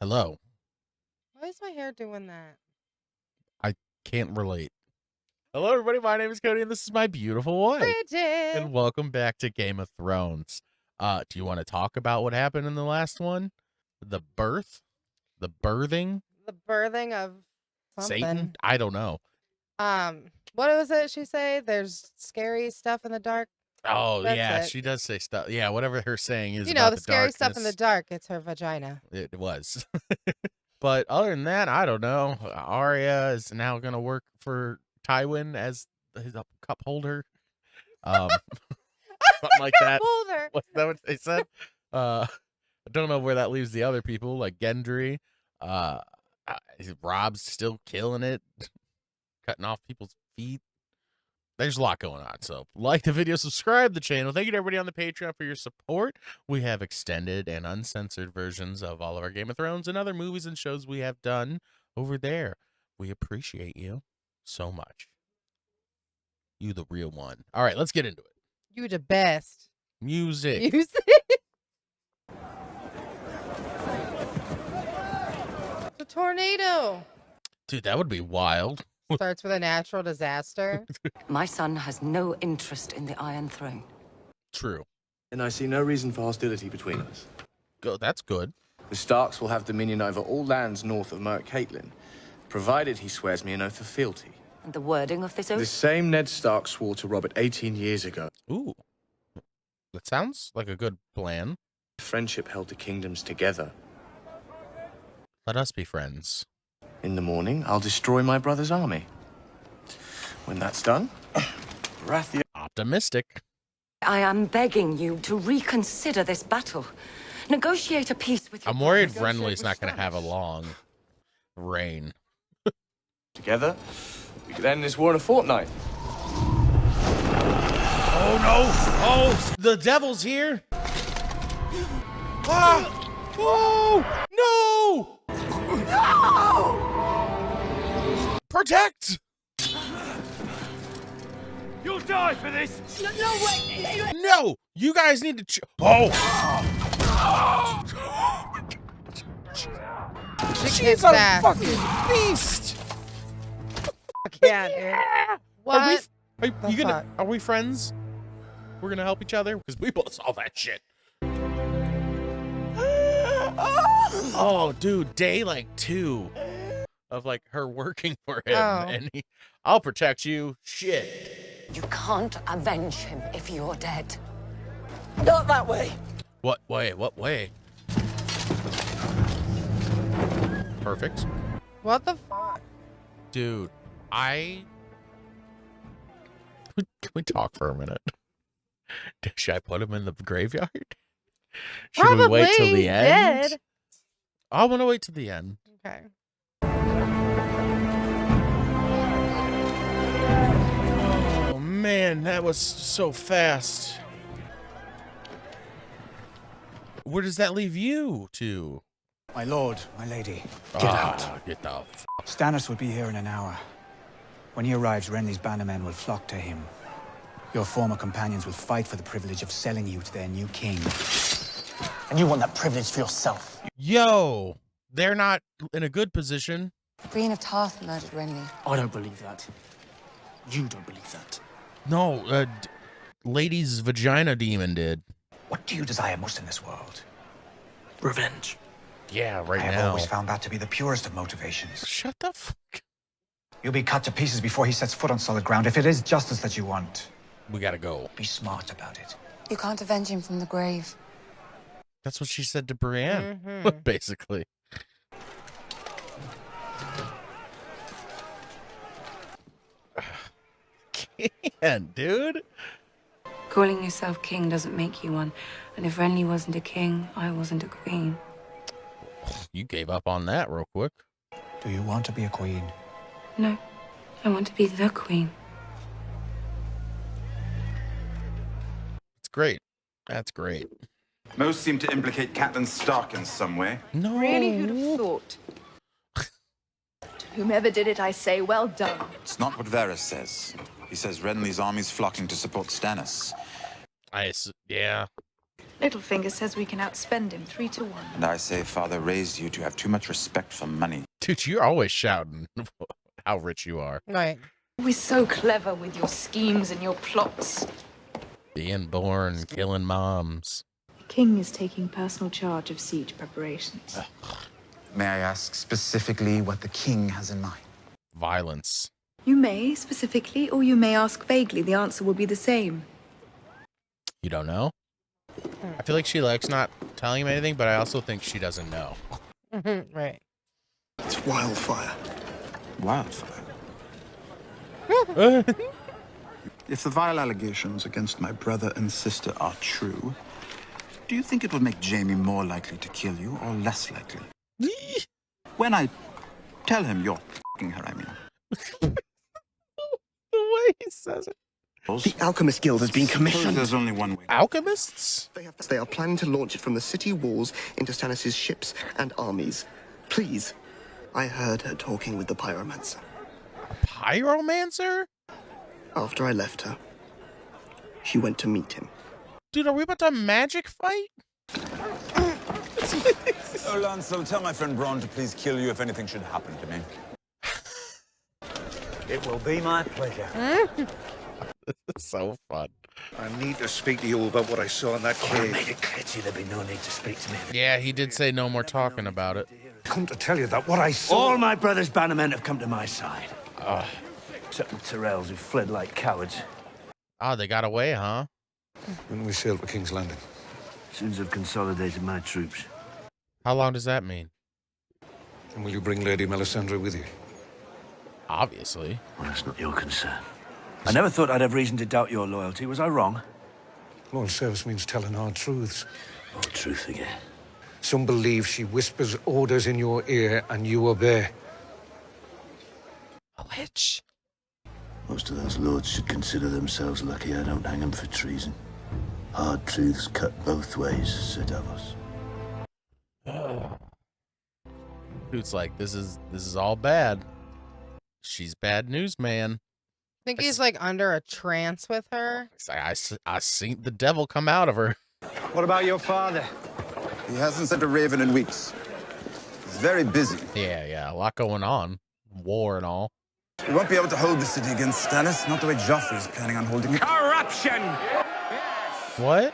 Hello. Why is my hair doing that? I can't relate. Hello, everybody. My name is Cody, and this is my beautiful wife. Bridget! And welcome back to Game of Thrones. Do you want to talk about what happened in the last one? The birth? The birthing? The birthing of something. Satan? I don't know. What was it she say? There's scary stuff in the dark. Oh, That's yeah, it. she does say stuff. Yeah, whatever her saying is You know, about the scary stuff in the darkness. dark. It's her vagina. It was. But other than that, I don't know. Arya is now going to work for Tywin as his cup holder. Something like that. Holder. Wasn't that what they said? I don't know where that leaves the other people, like Gendry. Robb's still killing it, cutting off people's feet. There's a lot going on. So like the video, subscribe to the channel. Thank you to everybody on the Patreon for your support. We have extended and uncensored versions of all of our Game of Thrones and other movies and shows we have done over there. We appreciate you so much. You the real one. All right, let's get into it. You the best. Music. The tornado. Dude, that would be wild. Starts with a natural disaster. My son has no interest in the Iron Throne. True. And I see no reason for hostility between us. Go. That's good. The Starks will have dominion over all lands north of Merk Caitlin, provided he swears me an oath of fealty. And the wording of this oath? The same Ned Stark swore to Robert 18 years ago. Ooh. That sounds like a good plan. Friendship held the kingdoms together. Let us be friends. In the morning, I'll destroy my brother's army. When that's done, Baratheon... Optimistic. I am begging you to reconsider this battle. Negotiate a peace with your I'm worried brothers. Renly's not going to have a long reign. Together, we could end this war in a fortnight. Oh, no. Oh, the devil's here. Ah! Oh! No! No! Protect! You'll die for this! No, wait! No! You guys need to... Oh! She's a fast. fucking beast! Yeah, dude. What? Are we friends? We're gonna help each other? Because we both saw that shit. Oh, dude, day like 2 of like her working for him, and I'll protect you. Shit. You can't avenge him if you're dead. Not that way. What way? What way? Perfect. What the fuck? Dude, Can we talk for a minute? Should I put him in the graveyard? Should we wait till the end? Dead. I want to wait till the end. Okay. Oh, man, that was so fast. Where does that leave you two? My lord, my lady, get out. Get the f. Stannis will be here in an hour. When he arrives, Renly's bannermen will flock to him. Your former companions will fight for the privilege of selling you to their new king. And you want that privilege for yourself. Yo, they're not in a good position. Brienne of Tarth murdered Renly. I don't believe that. You don't believe that. No, Lady's vagina demon did. What do you desire most in this world? Revenge. Yeah, right I have now. always found that to be the purest of motivations. Shut the fuck. You'll be cut to pieces before he sets foot on solid ground if it is justice that you want. We gotta go. Be smart about it. You can't avenge him from the grave. That's what she said to Brienne, basically. Can't, dude. Calling yourself king doesn't make you one. And if Renly wasn't a king, I wasn't a queen. You gave up on that real quick. Do you want to be a queen? No, I want to be the queen. It's great. That's great. Most seem to implicate Catelyn Stark in some way. No. Really, who'd have thought? To whomever did it, I say, well done. It's not what Varys says. He says Renly's army's flocking to support Stannis. Yeah. Littlefinger says we can outspend him 3-1. And I say father raised you to have too much respect for money. Dude, you're always shouting how rich you are. Right. We're so clever with your schemes and your plots. Being born, killing moms. The king is taking personal charge of siege preparations. May I ask specifically what the king has in mind? Violence. You may specifically, or you may ask vaguely. The answer will be the same. You don't know? I feel like she likes not telling him anything, but I also think she doesn't know. Right. It's Wildfire. Wildfire. If the vile allegations against my brother and sister are true, do you think it will make Jaime more likely to kill you or less likely? When I tell him you're f***ing her, I mean. The way he says it. The Alchemist Guild has been commissioned. There's only one way. Alchemists? They are planning to launch it from the city walls into Stannis' ships and armies. Please. I heard her talking with the pyromancer. Pyromancer? After I left her, she went to meet him. Dude, are we about to magic fight? Oh, Lancel, tell my friend Bronn to please kill you if anything should happen to me. It will be my pleasure. This is so fun. I need to speak to you about what I saw in that cave. I made it clear to you there'd be no need to speak to me. Yeah, he did say no more talking about it. Come to tell you that what I saw... All my brother's bannermen have come to my side. Except the Tyrells, who fled like cowards. Ah, they got away, huh? When we sailed for King's Landing. As soon as I've consolidated my troops. How long does that mean? And will you bring Lady Melisandre with you? Obviously. Well, that's not your concern. I never thought I'd have reason to doubt your loyalty. Was I wrong? Loyal service means telling hard truths. Oh, truth again. Some believe she whispers orders in your ear and you obey. A witch. Most of those lords should consider themselves lucky I don't hang them for treason. Hard truths cut both ways, said Davos. Dude's like, this is all bad. She's bad news, man. I think he's like under a trance with her. It's like, I seen the devil come out of her. What about your father? He hasn't sent a raven in weeks. He's very busy. Yeah, a lot going on. War and all. We won't be able to hold the city against Stannis, not the way Joffrey's planning on holding it. Corruption! What?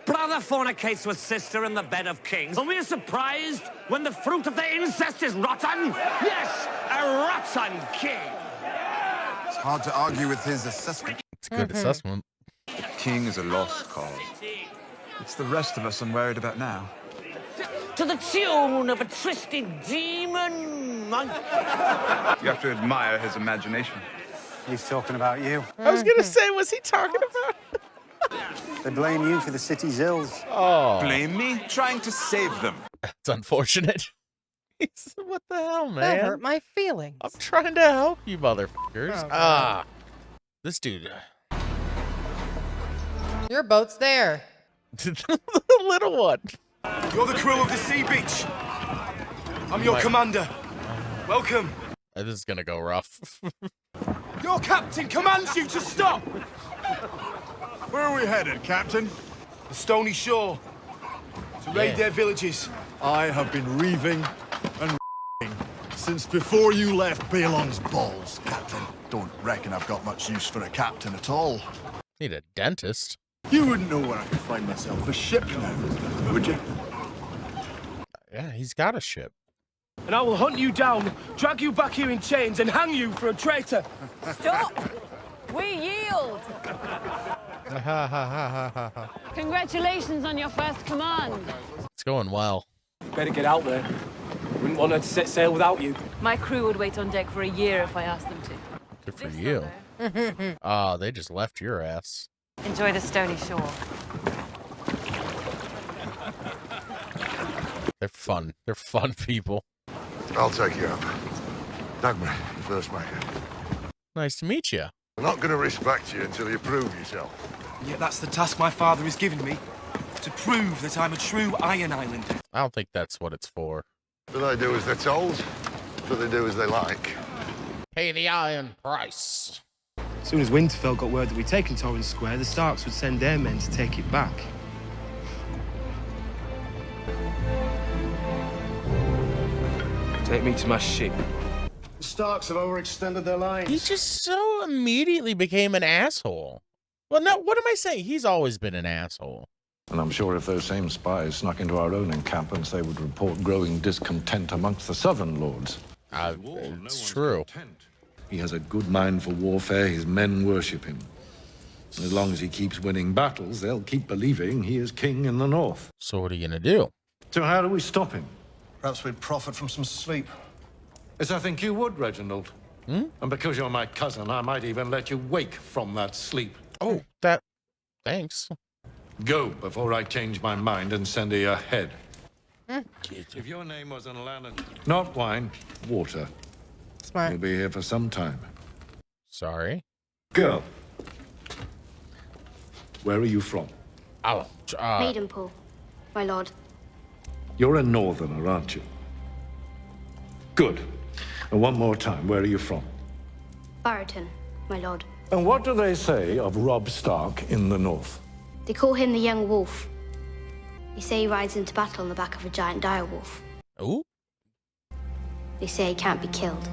Brother fornicates with sister in the bed of kings. And we're surprised when the fruit of the incest is rotten? Yes, a rotten king! It's hard to argue with his assessment. It's a good assessment. King is a lost cause. It's the rest of us I'm worried about now. To the tune of a twisted demon monk. You have to admire his imagination. He's talking about you. I was gonna say, was he talking about? They blame you for the city's ills. Oh, Blame me? Trying to save them. it's unfortunate. What the hell, man? That hurt my feelings. I'm trying to help you, motherfuckers. Oh, This dude. Your boat's there. The little one. You're the crew of the Sea Beach. I'm your commander. Welcome. This is gonna go rough. Your captain commands you to stop. Where are we headed, Captain? The Stony Shore. To raid their villages. I have been reaving and since before you left Balon's balls, Captain. Don't reckon I've got much use for a captain at all. Need a dentist. You wouldn't know where I could find myself a ship now, would you? Yeah, he's got a ship. And I will hunt you down, drag you back here in chains, and hang you for a traitor. Stop! We yield! Congratulations on your first command. It's going well. Better get out there. Wouldn't want her to set sail without you. My crew would wait on deck for a year if I asked them to. Good for you. Oh, they just left your ass. Enjoy the stony shore. They're fun. They're fun people. I'll take you up. Dagmar, first mate. Nice to meet you. I'm not going to respect you until you prove yourself. Yet that's the task my father has given me. To prove that I'm a true Iron Islander. I don't think that's what it's for. Do they do as they're told? Do they do as they like? Pay the iron price. As soon as Winterfell got word that we'd taken Torrens Square, the Starks would send their men to take it back. Take me to my ship. The Starks have overextended their lines. He just so immediately became an asshole. Well, no, what am I saying? He's always been an asshole. And I'm sure if those same spies snuck into our own encampments, they would report growing discontent amongst the southern lords. It's true. He has a good mind for warfare. His men worship him. As long as he keeps winning battles, they'll keep believing he is king in the north. So what are you going to do? So how do we stop him? Perhaps we'd profit from some sleep. As I think you would, Reginald. And because you're my cousin, I might even let you wake from that sleep. Oh, thanks. Go before I change my mind and send you ahead. If your name wasn't Lannon, not wine, water. Smart. You'll be here for some time. Sorry. Girl. Where are you from? Oh, Maidenpool, my lord. You're a northerner, aren't you? Good. And one more time, where are you from? Barrington, my lord. And what do they say of Robb Stark in the north? They call him the Young Wolf. They say he rides into battle on the back of a giant direwolf. Oh? They say he can't be killed.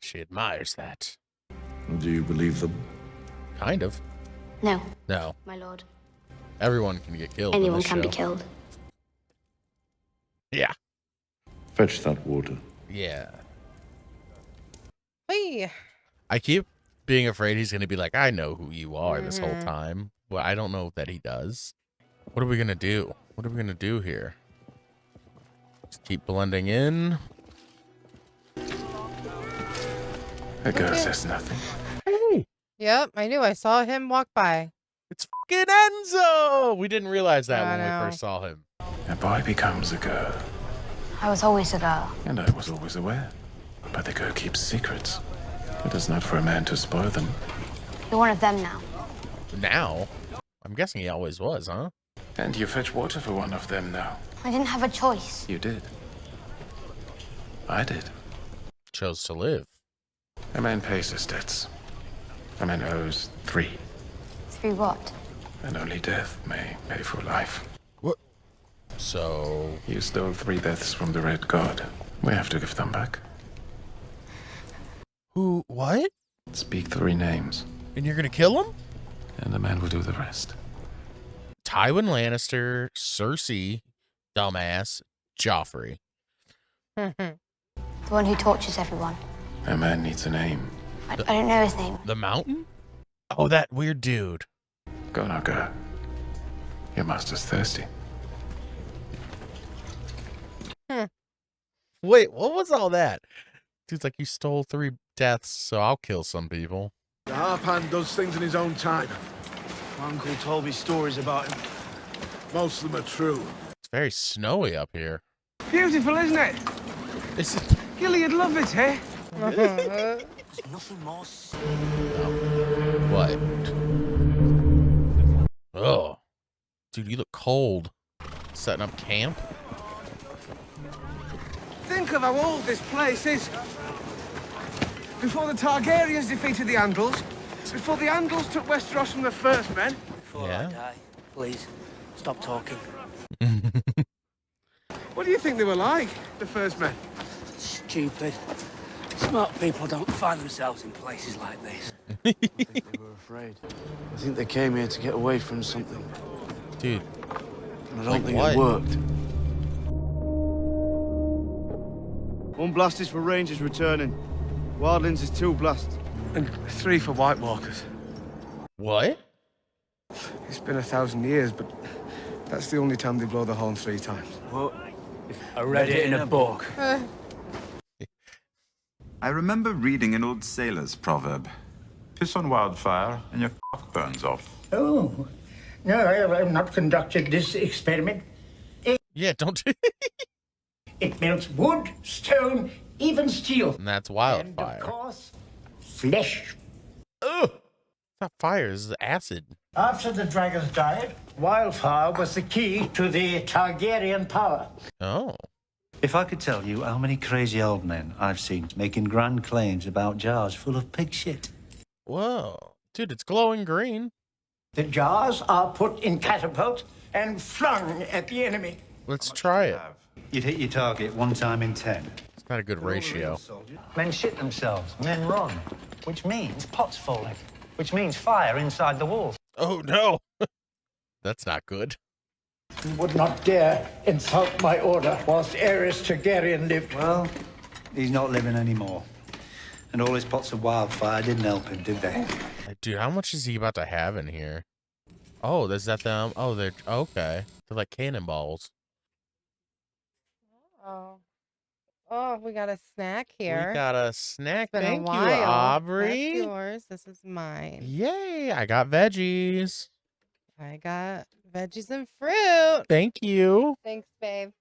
She admires that. Do you believe them? Kind of. No. No. My lord. Everyone can get killed. Anyone can be killed. Yeah. Fetch that water. Yeah. Hey. I keep being afraid he's going to be like, I know who you are this whole time. Well, I don't know that he does. What are we going to do? What are we going to do here? Just keep blending in. The girl says nothing. Hey. Yep, I knew. I saw him walk by. It's fucking Enzo! We didn't realize that when we first saw him. A boy becomes a girl. I was always a girl. And I was always aware. But the girl keeps secrets. It is not for a man to spoil them. You're one of them now. Now? I'm guessing he always was, huh? And you fetch water for one of them now. I didn't have a choice. You did. I did. Chose to live. A man pays his debts. A man owes 3. 3 what? And only death may pay for life. What? So... You stole 3 deaths from the Red God. We have to give them back. Who? What? Speak 3 names. And you're gonna kill him? And the man will do the rest. Tywin Lannister, Cersei, dumbass, Joffrey. The one who tortures everyone. A man needs a name. I don't know his name. The Mountain? Oh, that weird dude. Go now, go. Your master's thirsty. Wait, what was all that? Dude's like, you stole 3 deaths, so I'll kill some people. The half hand does things in his own time. My uncle told me stories about him. Most of them are true. It's very snowy up here. Beautiful, isn't it? Is it? Gilly'd love it, eh? There's nothing more. What? Oh. Dude, you look cold. Setting up camp? Think of how old this place is. Before the Targaryens defeated the Andals, before the Andals took Westeros from the First Men. Before I die, please, stop talking. What do you think they were like, the First Men? Stupid. Smart people don't find themselves in places like this. I think they were afraid. I think they came here to get away from something. Dude. And I don't think it worked. One blast is for Rangers returning. Wildlings is 2 blasts. And 3 for White Walkers. What? It's been 1,000 years, but that's the only time they blow the horn 3 times. Well, I read it in a book. I remember reading an old sailor's proverb. Piss on wildfire and your cock burns off. Oh, no, I have not conducted this experiment. Yeah, don't do It melts wood, stone, even steel. And that's wildfire. And of course, flesh. Ugh! It's not fire, this is acid. After the dragons died, wildfire was the key to the Targaryen power. Oh. If I could tell you how many crazy old men I've seen making grand claims about jars full of pig shit. Whoa. Dude, it's glowing green. The jars are put in catapults and flung at the enemy. Let's try it. You'd hit your target 1 time in 10. It's not a good ratio. Men shit themselves, men run, which means pots falling, which means fire inside the walls. Oh, no. That's not good. You would not dare insult my order whilst Aerys Targaryen lived. Well, he's not living anymore. And all his pots of wildfire didn't help him, did they? Dude, how much is he about to have in here? Oh, is that them? Oh, they're okay. They're like cannonballs. Oh. Oh, we got a snack here. We got a snack. It's been Thank a you, while. Aubrey. That's yours. This is mine. Yay, I got veggies. I got veggies and fruit. Thank you. Thanks, babe.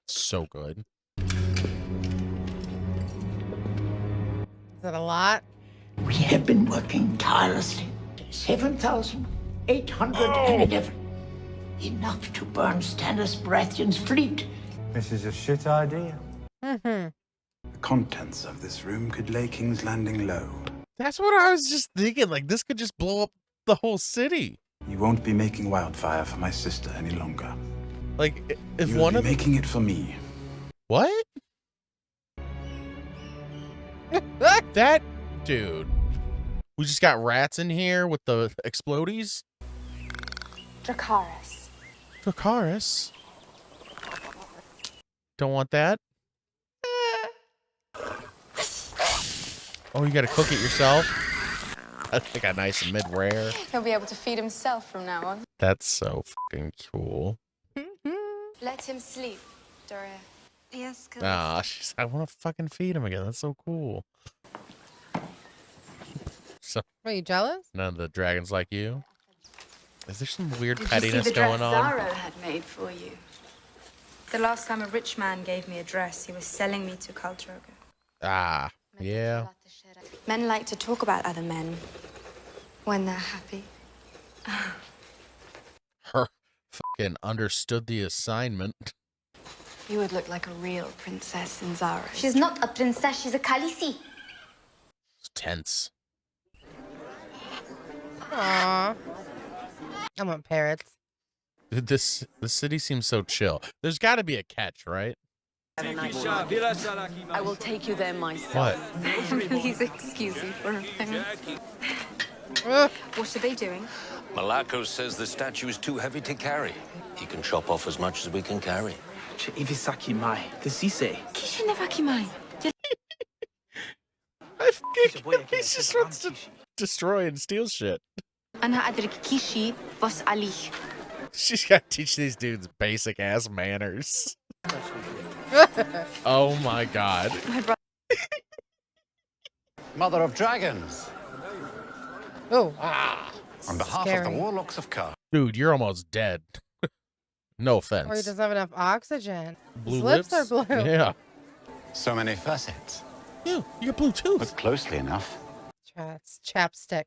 So good. Is that a lot? We have been working tirelessly. 7,811. Enough to burn Stannis Baratheon's fleet. This is a shit idea. Mm-hmm. The contents of this room could lay King's Landing low. That's what I was just thinking. Like, this could just blow up the whole city. You won't be making wildfire for my sister any longer. Like, if You'll one be of making it for me. What? That dude. We just got rats in here with the explodies. Dracarys. Dracarys. Don't want that. Oh, you gotta cook it yourself? That's like a nice mid-rare. He'll be able to feed himself from now on. That's so fucking cool. Let him sleep, Doria. Yes, Ah, I want to fucking feed him again. That's so cool. So, Are you jealous? none of the dragons like you. Is there some weird Did pettiness you see the dress going on? Zara had made for you? The last time a rich man gave me a dress, he was selling me to Cuyahoga. Ah, yeah. Men like to talk about other men when they're happy. Her fucking understood the assignment. You would look like a real princess in Zara. She's not a princess, she's a Khaleesi. It's tense. Aww. I want parrots. Dude, the city seems so chill. There's got to be a catch, right? I will take you there myself. What? Please excuse me for a minute. What are they doing? Malako says the statue is too heavy to carry. He can chop off as much as we can carry. He just wants to destroy and steal shit. She's got to teach these dudes basic ass manners. Oh my god. Mother of Dragons. Oh. On behalf of the Warlocks of Car. Dude, you're almost dead. No offense. Or he doesn't have enough oxygen. Blue His lips are blue. Yeah. So many facets. You got blue tooth. But closely enough. It's chapstick.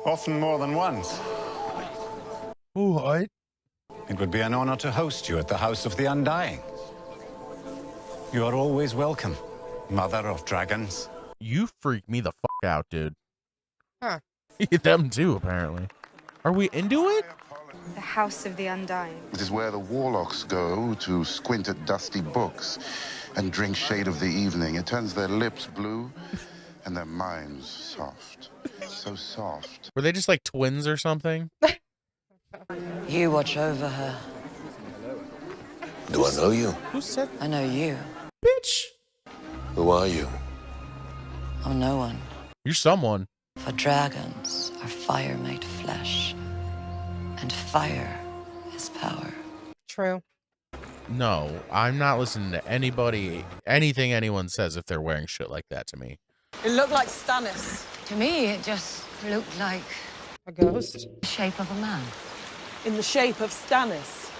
Often more than once. What? It would be an honor to host you at the House of the Undying. You are always welcome, Mother of Dragons. You freak me the fuck out, dude. Huh. Them too, apparently. Are we into it? The House of the Undying. It is where the warlocks go to squint at dusty books and drink shade of the evening. It turns their lips blue and their minds soft. So soft. Were they just like twins or something? You watch over her. Do I know you? Who said? I know you. Bitch. Who are you? Oh, no one. You're someone. For dragons are fire made flesh, and fire is power. True. No, I'm not listening to anything anyone says if they're wearing shit like that to me. It looked like Stannis. To me, it just looked like a ghost. The shape of a man. In the shape of Stannis.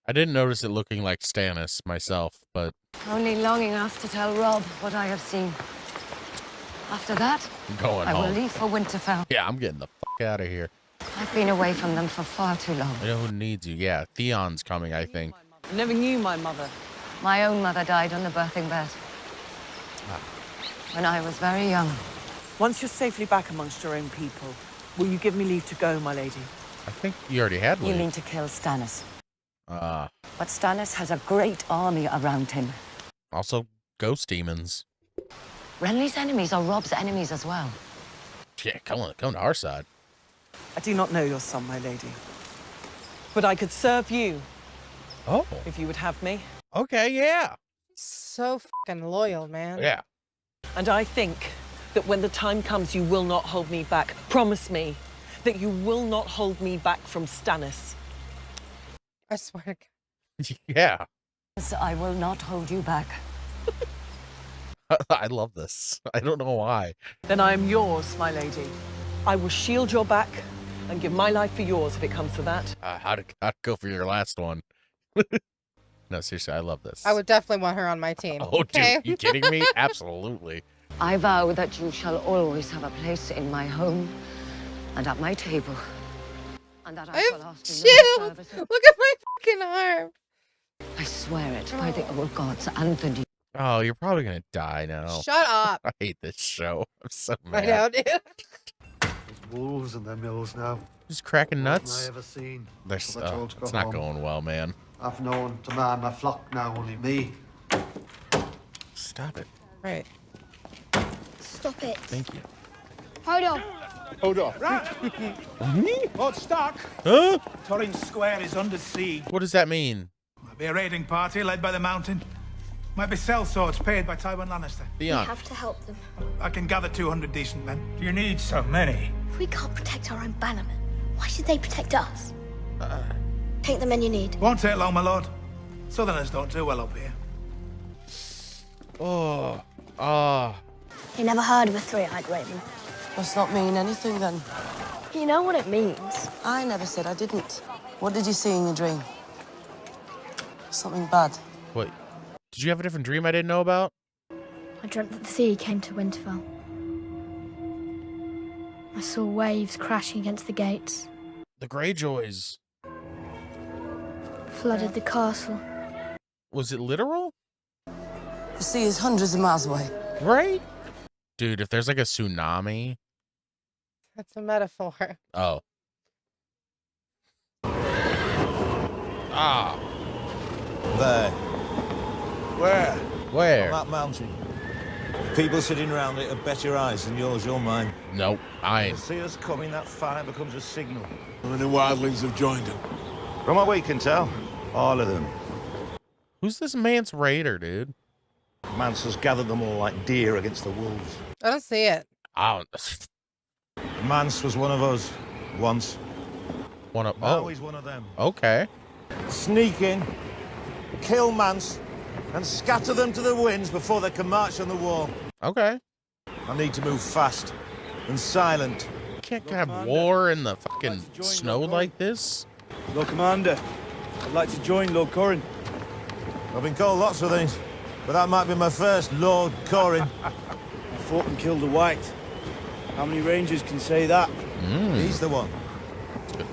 I didn't notice it looking like Stannis myself, but Only long enough to tell Robb what I have seen. After that, I'm going I will home. leave for Winterfell. Yeah, I'm getting the fuck out of here. I've been away from them for far too long. I know who needs you. Yeah, Theon's coming, I think. I never knew my mother. My own mother died on the birthing bed. When I was very young. Once you're safely back amongst your own people, Will you give me leave to go, my lady? I think you already had You one. mean to kill Stannis? But Stannis has a great army around him. also ghost demons. Renly's enemies are Robb's enemies as well. Yeah, come to our side. I do not know your son, my lady. But I could serve you. Oh. If you would have me. Okay, yeah. So fucking loyal, man. Yeah. And I think that when the time comes, you will not hold me back. Promise me that you will not hold me back from Stannis. I swear to God. Yeah. Yes, I will not hold you back. I love this. I don't know why. Then I am yours, my lady. I will shield your back and give my life for yours if it comes to that. How'd go for your last one? No, seriously, I love this. I would definitely want her on my team. Oh, okay? dude, you kidding me? Absolutely. I vow that you shall always have a place in my home and at my table. And that I shall ask you no Chills. service. Look at my fucking arm. I swear it by the old gods and the Oh, you're probably gonna die now. Shut up. I hate this show. I'm so I mad. know, dude. There's wolves in their mills now. Just cracking More than nuts. I ever seen. They're So they're told to go it's not home. going well, man. I've known to man my flock now, only me. Stop it. Right. Stop it. Thank you. Hold on. Hold on. Hold stock. Huh? Torrin Square is under siege. What does that mean? Might be a raiding party led by the Mountain. Might be sellswords paid by Tywin Lannister. Theon. We have to help them. I can gather 200 decent men. You need so many. If we can't protect our own bannermen, why should they protect us? Take the men you need. Won't take long, my lord. Southerners don't do well up here. Oh. You never heard of a three-eyed raven? Must not mean anything then. You know what it means. I never said I didn't. What did you see in your dream? Something bad. Wait. Did you have a different dream I didn't know about? I dreamt that the sea came to Winterfell. I saw waves crashing against the gates, The Greyjoys. flooded the castle. Was it literal? The sea is hundreds of miles away. Right? Dude, if there's like a tsunami. That's a metaphor. Oh. Ah. There. Where? Where? On that mountain. People sitting around it have better eyes than yours or mine. Nope, I They ain't. see us coming, that fire becomes a signal. How many wildlings have joined him? From what we can tell, all of them. Who's this Mance Raider, dude? Mance has gathered them all like deer against the wolves. I don't see it. I don't. Mance was one of us, once. One of. Now Oh. he's one of them. Okay. Sneak in, kill Mance, and scatter them to the winds before they can march on the wall. Okay. I need to move fast and silent. Can't have war in the fucking snow like this. Lord Commander, I'd like to join Lord Corrin. I've been called lots of things, but that might be my first, Lord Corrin. I fought and killed a white. How many rangers can say that? He's the one.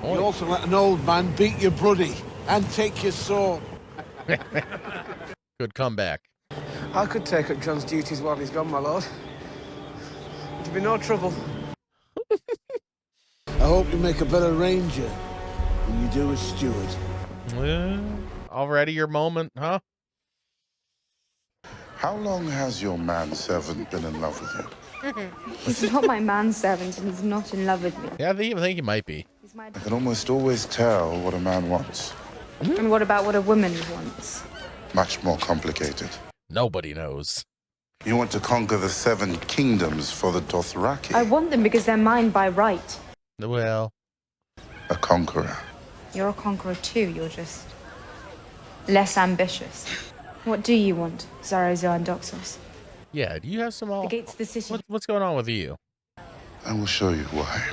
You also let an old man beat your bruddy and take your sword. Good comeback. I could take up John's duties while he's gone, my lord. There'd be no trouble. I hope you make a better ranger than you do as steward. Already your moment, huh? How long has your manservant been in love with you? He's not my manservant and he's not in love with me. Yeah, I think he might be. I can almost always tell what a man wants. And what about what a woman wants? Much more complicated. Nobody knows. You want to conquer the 7 kingdoms for the Dothraki. I want them because they're mine by right. Well. A conqueror. You're a conqueror too, you're just less ambitious. What do you want, Zarozo and Doxos? Yeah, do you have some all... The gates of the city. What's going on with you? I will show you why.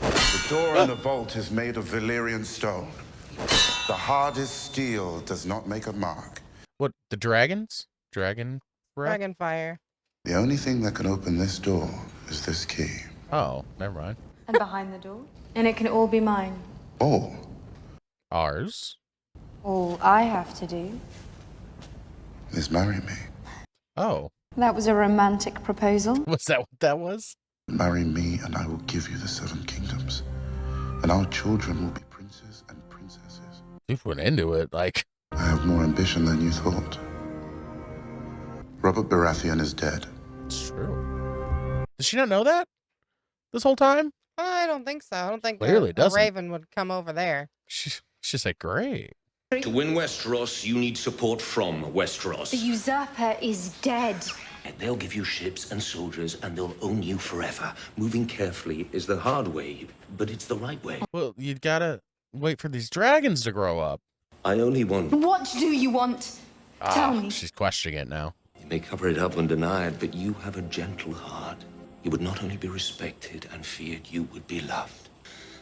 The door in the vault is made of Valyrian stone. The hardest steel does not make a mark. What, the dragons? Dragon breath? Dragon fire. The only thing that can open this door is this key. Oh, never mind. And behind the door? And it can all be mine. All. Ours? All I have to do. Is marry me. Oh. That was a romantic proposal. Was that what that was? Marry me, and I will give you the 7 kingdoms. And our children will be princes and princesses. You went into it, like... I have more ambition than you thought. Robert Baratheon is dead. It's true. Does she not know that? This whole time? I don't think so. I don't think Clearly a doesn't. raven would come over there. She's like, great. To win Westeros, you need support from Westeros. The usurper is dead. And they'll give you ships and soldiers, and they'll own you forever. Moving carefully is the hard way, but it's the right way. Well, you gotta wait for these dragons to grow up. I only want... What do you want? Tell me. She's questioning it now. You may cover it up and deny it, but you have a gentle heart. You would not only be respected and feared, you would be loved.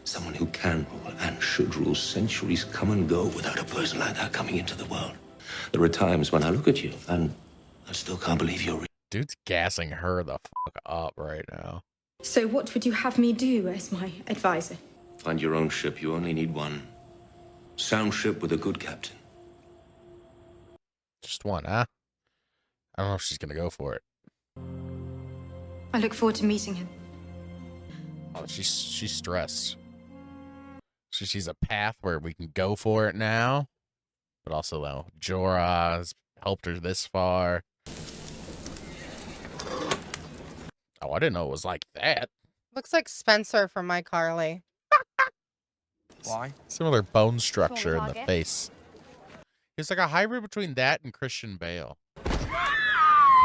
Someone who can rule and should rule. Centuries come and go without a person like that coming into the world. There are times when I look at you and I still can't believe you're real. Dude's gassing her the fuck up right now. So what would you have me do as my advisor? Find your own ship. You only need one. Sound ship with a good captain. Just one, huh? I don't know if she's gonna go for it. I look forward to meeting him. Oh, she's stressed. She sees a path where we can go for it now, but also though Jorah's helped her this far. Oh, I didn't know it was like that. Looks like Spencer from iCarly. Why? Similar bone structure in the face. It's like a hybrid between that and Christian Bale.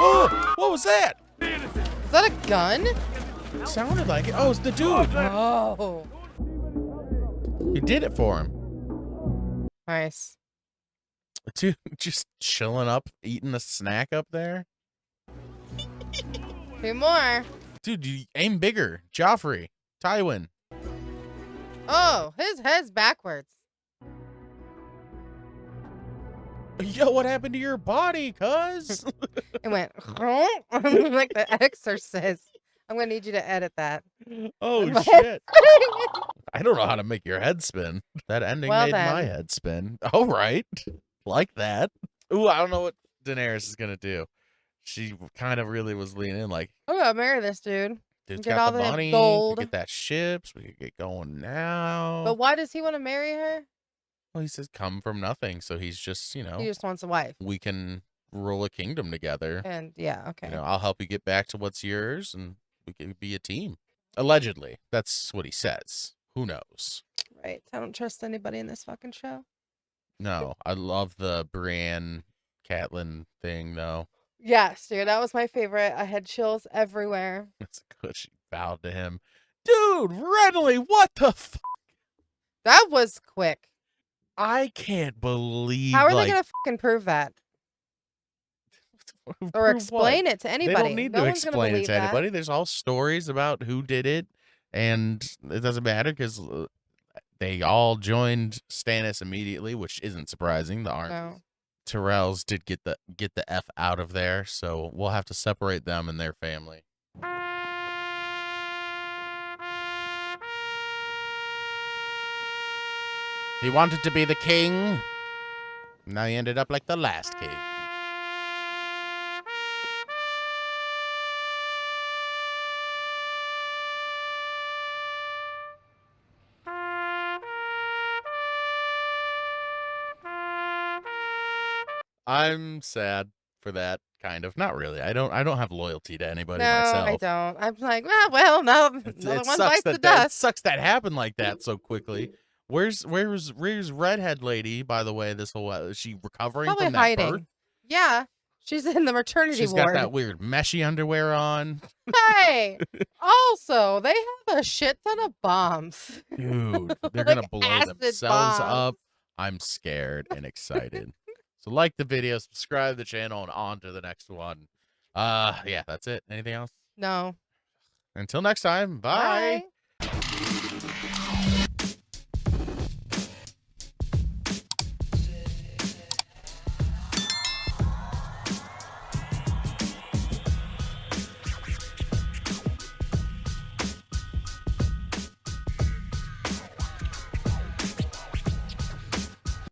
Oh, what was that? Is that a gun? It sounded like it. Oh, it's the dude. Oh. He did it for him. Nice. Dude, just chilling up, eating a snack up there. 2 more. Dude, you aim bigger. Joffrey, Tywin. Oh, his head's backwards. Yo, what happened to your body, cuz? It went like The Exorcist. I'm gonna need you to edit that. Oh shit! I don't know how to make your head spin. That ending made my head spin. All right, like that. Ooh, I don't know what Daenerys is gonna do. She kind of really was leaning in, like, I'm gonna marry this dude. dude's Get got all the that money. gold. We get that ships. We could get going now. But why does he want to marry her? Well, he says come from nothing, so he's just, you know, He just wants a wife. we can rule a kingdom together. And yeah, okay. You know, I'll help you get back to what's yours, and we could be a team. Allegedly, that's what he says. Who knows? Right. I don't trust anybody in this fucking show. No, I love the Brienne Catelyn thing, though. Yes, dude, that was my favorite. I had chills everywhere. It's good. She bowed to him. Dude, Renly, what the fuck? That was quick. I can't believe. How are like, they gonna fucking prove that? Or prove explain what? it to anybody? They don't need No to one's gonna explain it believe to that. anybody. There's all stories about who did it, and it doesn't matter because they all joined Stannis immediately, which isn't surprising. The No. Tyrells did get the F out of there, so we'll have to separate them and their family. He wanted to be the king. Now he ended up like the last king. I'm sad for that, kind of. Not really. I don't have loyalty to anybody No, myself. I don't. I'm like, well, no, another one bites the It dust. sucks that happened like that so quickly. Where's redhead lady, by the way, this whole is she recovering Probably from that hiding. birth? Yeah, she's in the maternity She's ward. got that weird meshy underwear on. Hey, also, they have a shit ton of bombs. Dude, they're Like gonna blow acid themselves bombs. up. I'm scared and excited. So like the video, subscribe to the channel, and on to the next one. Yeah, that's it. Anything else? No. Until next time, bye. Bye.